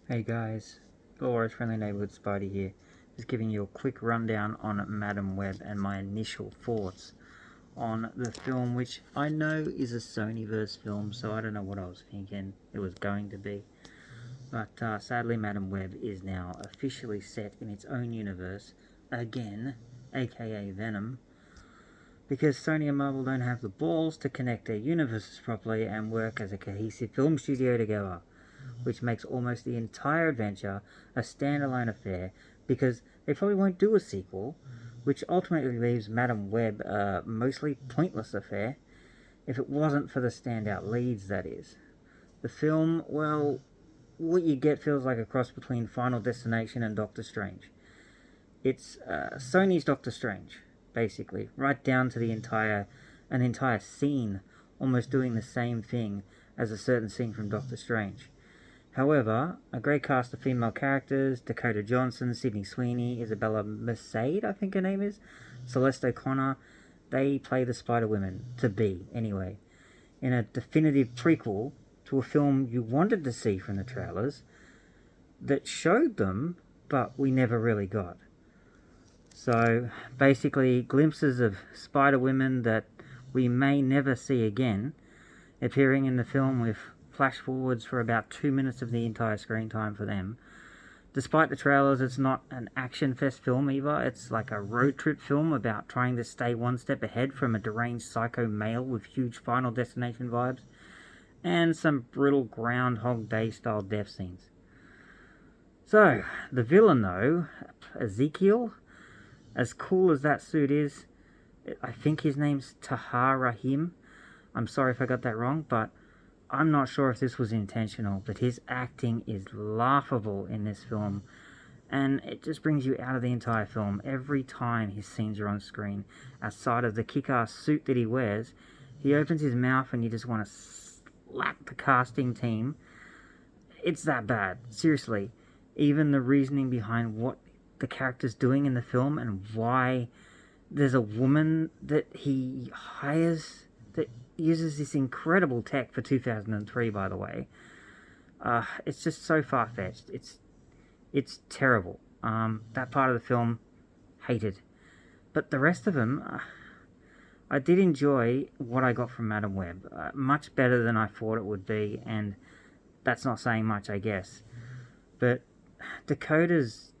Hey guys, Laura's friendly neighborhood Spidey here, just giving you a quick rundown on Madam Webb and my initial thoughts on the film, which I know is a Sony Verse film, so I don't know what I was thinking it was going to be. But sadly, Madam Webb is now officially set in its own universe again, aka Venom, because Sony and Marvel don't have the balls to connect their universes properly and work as a cohesive film studio together, which makes almost the entire adventure a standalone affair, because they probably won't do a sequel, which ultimately leaves Madam Web a mostly pointless affair, if it wasn't for the standout leads, that is. The film, well, what you get feels like a cross between Final Destination and Doctor Strange. It's Sony's Doctor Strange, basically, right down to an entire scene almost doing the same thing as a certain scene from Doctor Strange. However, a great cast of female characters: Dakota Johnson, Sydney Sweeney, Isabella Merced, I think her name is, Celeste O'Connor. They play the Spider-Women, to be, anyway, in a definitive prequel to a film you wanted to see from the trailers that showed them, but we never really got. So, basically, glimpses of Spider-Women that we may never see again, appearing in the film with flash forwards for about 2 minutes of the entire screen time for them. Despite the trailers, it's not an action fest film either. It's like a road trip film about trying to stay one step ahead from a deranged psycho male with huge Final Destination vibes, and some brutal Groundhog Day style death scenes. So, the villain though, Ezekiel, as cool as that suit is, I think his name's Tahar Rahim. I'm sorry if I got that wrong, but I'm not sure if this was intentional, but his acting is laughable in this film, and it just brings you out of the entire film every time his scenes are on screen. Outside of the kick-ass suit that he wears, he opens his mouth and you just want to slap the casting team. It's that bad, seriously. Even the reasoning behind what the character's doing in the film and why there's a woman that he hires that uses this incredible tech for 2003, by the way. It's just so far-fetched. It's terrible. That part of the film, hated. But the rest of them, I did enjoy what I got from Madam Web. Much better than I thought it would be, and that's not saying much, I guess. But Dakota's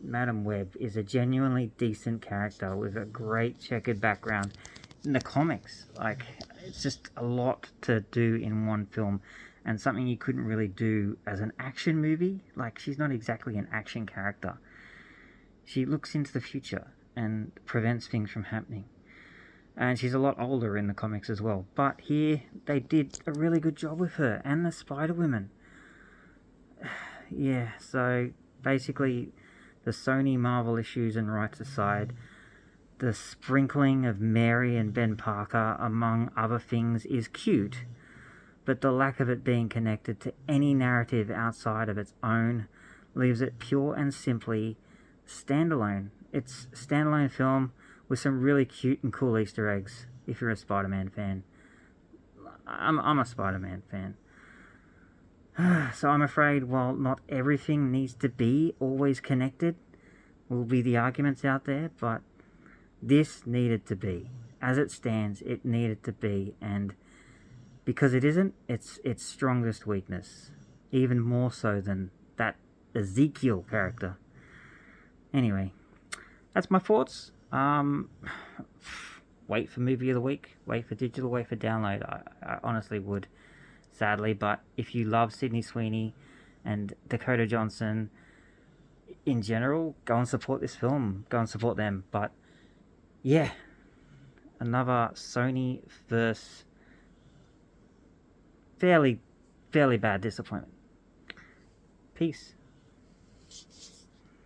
Madam Web is a genuinely decent character with a great checkered background in the comics. Like, it's just a lot to do in one film, and something you couldn't really do as an action movie. Like, she's not exactly an action character. She looks into the future and prevents things from happening. And she's a lot older in the comics as well. But here, they did a really good job with her and the Spider-Women. Yeah, so basically, the Sony Marvel issues and rights aside, the sprinkling of Mary and Ben Parker, among other things, is cute, but the lack of it being connected to any narrative outside of its own leaves it pure and simply standalone. It's a standalone film with some really cute and cool Easter eggs, if you're a Spider-Man fan. I'm a Spider-Man fan. So I'm afraid while not everything needs to be always connected, will be the arguments out there, but this needed to be. As it stands, it needed to be, and because it isn't, it's its strongest weakness. Even more so than that Ezekiel character. Anyway, that's my thoughts. Wait for movie of the week, wait for digital, wait for download. I honestly would, sadly, but if you love Sydney Sweeney and Dakota Johnson in general, go and support this film. Go and support them. But yeah, another Sony Verse fairly bad disappointment. Peace.